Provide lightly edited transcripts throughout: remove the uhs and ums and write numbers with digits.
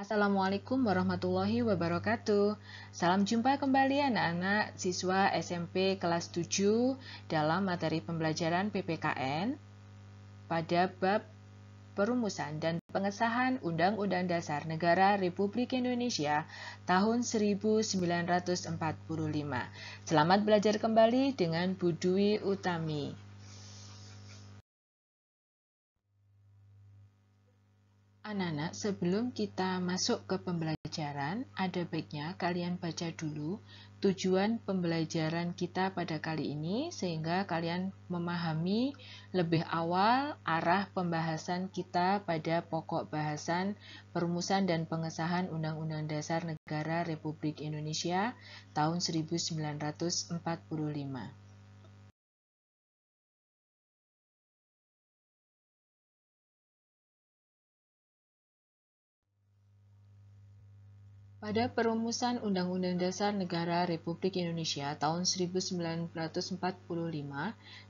Assalamualaikum warahmatullahi wabarakatuh. Salam jumpa kembali anak-anak siswa SMP kelas 7 dalam materi pembelajaran PPKN pada bab perumusan dan pengesahan Undang-Undang Dasar Negara Republik Indonesia tahun 1945. Selamat belajar kembali dengan Bu Dwi Utami. Anak-anak, sebelum kita masuk ke pembelajaran, ada baiknya kalian baca dulu tujuan pembelajaran kita pada kali ini, sehingga kalian memahami lebih awal arah pembahasan kita pada pokok bahasan perumusan dan pengesahan Undang-Undang Dasar Negara Republik Indonesia tahun 1945. Pada perumusan Undang-Undang Dasar Negara Republik Indonesia tahun 1945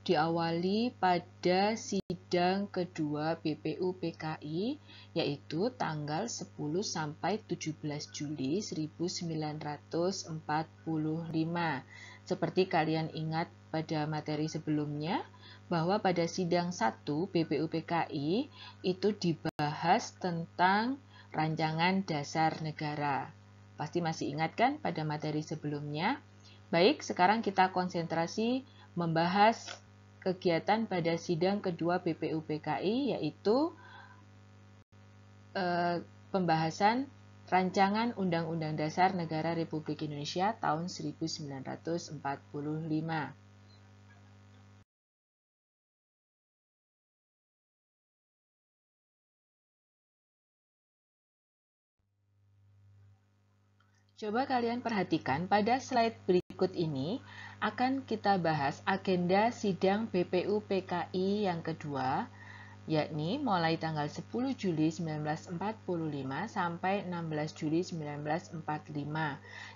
diawali pada sidang kedua BPUPKI, yaitu tanggal 10 sampai 17 Juli 1945. Seperti kalian ingat pada materi sebelumnya, bahwa pada sidang 1 BPUPKI itu dibahas tentang rancangan dasar negara. Pasti masih ingat kan pada materi sebelumnya? Baik, sekarang kita konsentrasi membahas kegiatan pada sidang kedua BPUPKI, yaitu pembahasan Rancangan Undang-Undang Dasar Negara Republik Indonesia tahun 1945. Coba kalian perhatikan pada slide berikut ini akan kita bahas agenda sidang BPUPKI yang kedua, yakni mulai tanggal 10 Juli 1945 sampai 16 Juli 1945.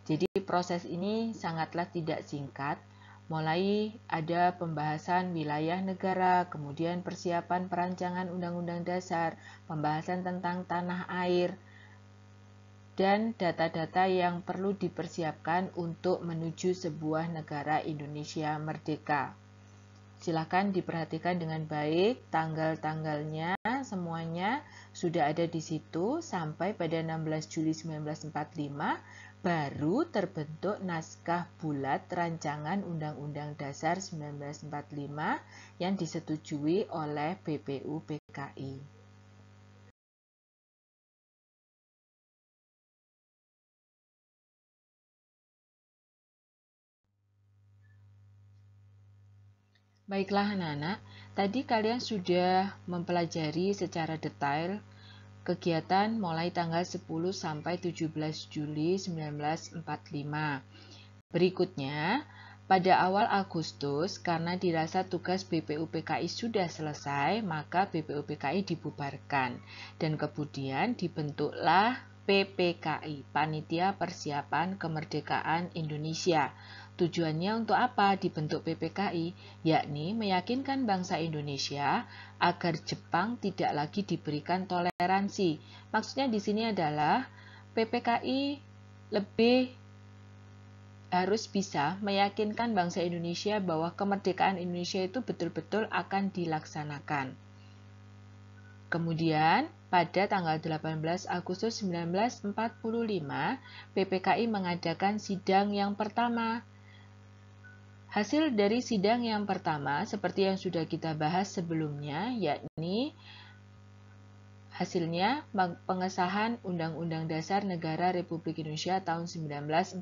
Jadi proses ini sangatlah tidak singkat, mulai ada pembahasan wilayah negara, kemudian persiapan perancangan Undang-Undang Dasar, pembahasan tentang tanah air, dan data-data yang perlu dipersiapkan untuk menuju sebuah negara Indonesia merdeka. Silakan diperhatikan dengan baik, tanggal-tanggalnya semuanya sudah ada di situ sampai pada 16 Juli 1945 baru terbentuk naskah bulat rancangan Undang-Undang Dasar 1945 yang disetujui oleh BPUPKI. Baiklah anak-anak, tadi kalian sudah mempelajari secara detail kegiatan mulai tanggal 10 sampai 17 Juli 1945. Berikutnya, pada awal Agustus, karena dirasa tugas BPUPKI sudah selesai, maka BPUPKI dibubarkan. Dan kemudian dibentuklah PPKI, Panitia Persiapan Kemerdekaan Indonesia. Tujuannya untuk apa dibentuk PPKI? Yakni meyakinkan bangsa Indonesia agar Jepang tidak lagi diberikan toleransi. Maksudnya di sini adalah PPKI lebih harus bisa meyakinkan bangsa Indonesia bahwa kemerdekaan Indonesia itu betul-betul akan dilaksanakan. Kemudian, pada tanggal 18 Agustus 1945, PPKI mengadakan sidang yang pertama. Hasil dari sidang yang pertama, seperti yang sudah kita bahas sebelumnya, yakni hasilnya pengesahan Undang-Undang Dasar Negara Republik Indonesia tahun 1945.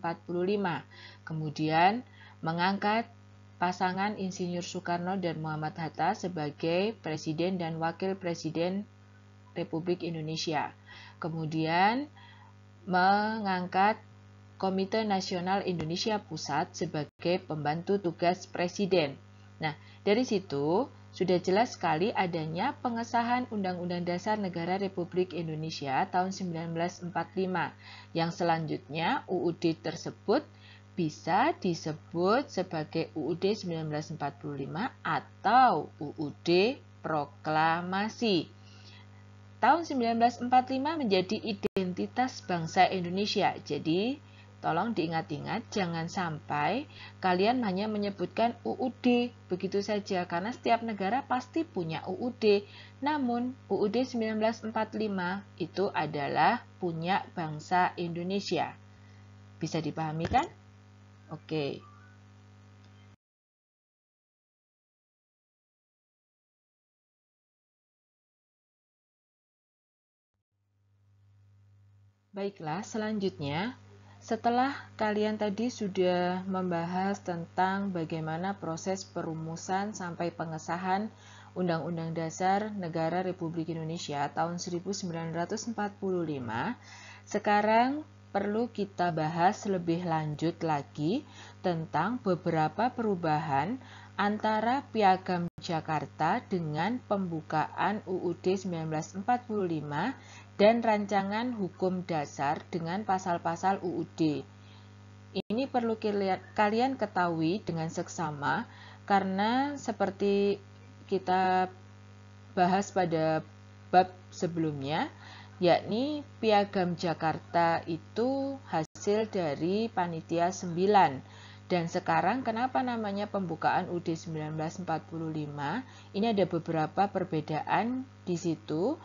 Kemudian mengangkat pasangan Insinyur Soekarno dan Muhammad Hatta sebagai Presiden dan Wakil Presiden Republik Indonesia. Kemudian mengangkat Komite Nasional Indonesia Pusat sebagai pembantu tugas Presiden. Nah, dari situ sudah jelas sekali adanya pengesahan Undang-Undang Dasar Negara Republik Indonesia tahun 1945. Yang selanjutnya UUD tersebut bisa disebut sebagai UUD 1945 atau UUD Proklamasi. tahun 1945 menjadi identitas bangsa Indonesia. Jadi, tolong diingat-ingat, jangan sampai kalian hanya menyebutkan UUD begitu saja, karena setiap negara pasti punya UUD. Namun, UUD 1945 itu adalah punya bangsa Indonesia. Bisa dipahami kan? Oke. Baiklah, selanjutnya, setelah kalian tadi sudah membahas tentang bagaimana proses perumusan sampai pengesahan Undang-Undang Dasar Negara Republik Indonesia tahun 1945, sekarang perlu kita bahas lebih lanjut lagi tentang beberapa perubahan antara Piagam Jakarta dengan pembukaan UUD 1945 dan rancangan hukum dasar dengan pasal-pasal UUD. Ini perlu kalian ketahui dengan seksama karena seperti kita bahas pada bab sebelumnya, yakni Piagam Jakarta itu hasil dari Panitia 9. Dan sekarang kenapa namanya pembukaan UUD 1945? Ini ada beberapa perbedaan di situ.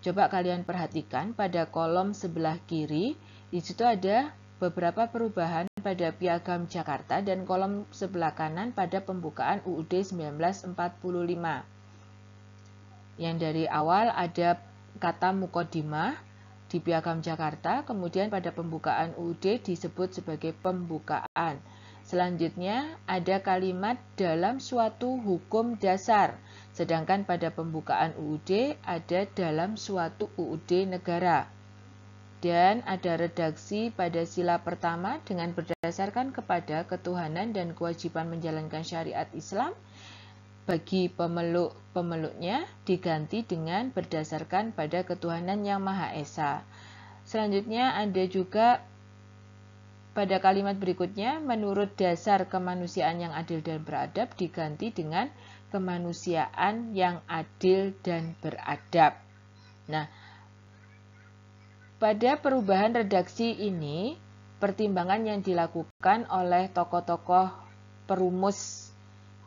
Coba kalian perhatikan pada kolom sebelah kiri, di situ ada beberapa perubahan pada Piagam Jakarta dan kolom sebelah kanan pada pembukaan UUD 1945. Yang dari awal ada kata mukodimah di Piagam Jakarta, kemudian pada pembukaan UUD disebut sebagai pembukaan. Selanjutnya ada kalimat dalam suatu hukum dasar, sedangkan pada pembukaan UUD ada dalam suatu UUD negara. Dan ada redaksi pada sila pertama dengan berdasarkan kepada ketuhanan dan kewajiban menjalankan syariat Islam bagi pemeluknya diganti dengan berdasarkan pada ketuhanan yang Maha Esa. Selanjutnya ada juga pada kalimat berikutnya, menurut dasar kemanusiaan yang adil dan beradab diganti dengan kemanusiaan yang adil dan beradab. Nah, pada perubahan redaksi ini, pertimbangan yang dilakukan oleh tokoh-tokoh perumus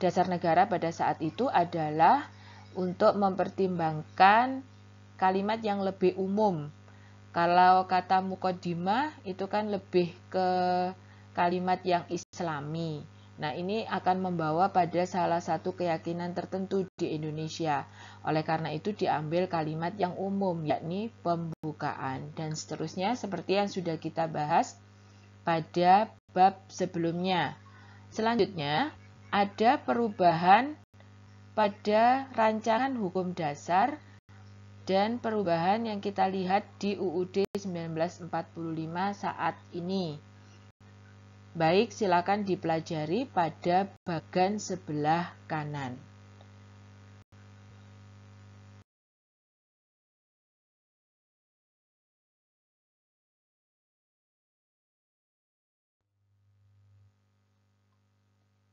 dasar negara pada saat itu adalah untuk mempertimbangkan kalimat yang lebih umum. Kalau kata mukodimah itu kan lebih ke kalimat yang islami. Nah, ini akan membawa pada salah satu keyakinan tertentu di Indonesia. Oleh karena itu diambil kalimat yang umum, yakni pembukaan. Dan seterusnya seperti yang sudah kita bahas pada bab sebelumnya. Selanjutnya, ada perubahan pada rancangan hukum dasar dan perubahan yang kita lihat di UUD 1945 saat ini. Baik, silakan dipelajari pada bagan sebelah kanan.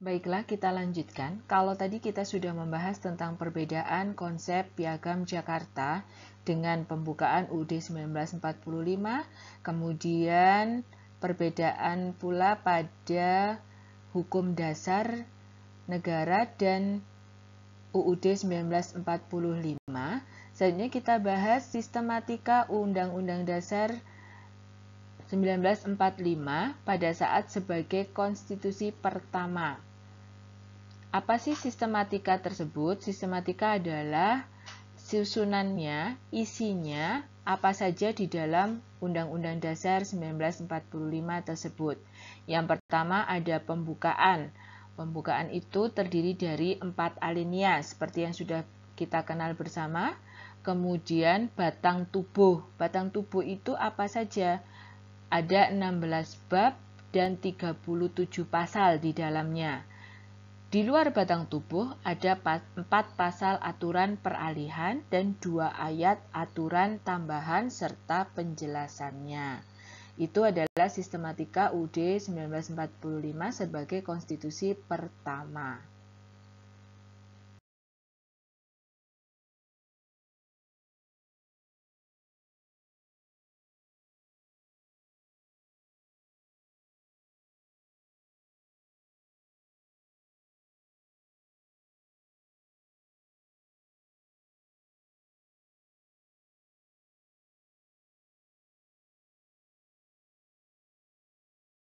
Baiklah, kita lanjutkan. Kalau tadi kita sudah membahas tentang perbedaan konsep Piagam Jakarta dengan pembukaan UUD 1945, kemudian perbedaan pula pada hukum dasar negara dan UUD 1945. Selanjutnya kita bahas sistematika Undang-Undang Dasar 1945 pada saat sebagai konstitusi pertama. Apa sih sistematika tersebut? Sistematika adalah susunannya, isinya, apa saja di dalam Undang-Undang Dasar 1945 tersebut. Yang pertama ada pembukaan. Pembukaan itu terdiri dari 4 alinea, seperti yang sudah kita kenal bersama. Kemudian batang tubuh. Batang tubuh itu apa saja? Ada 16 bab dan 37 pasal di dalamnya. Di luar batang tubuh ada 4 pasal aturan peralihan dan 2 ayat aturan tambahan serta penjelasannya. Itu adalah sistematika UUD 1945 sebagai konstitusi pertama.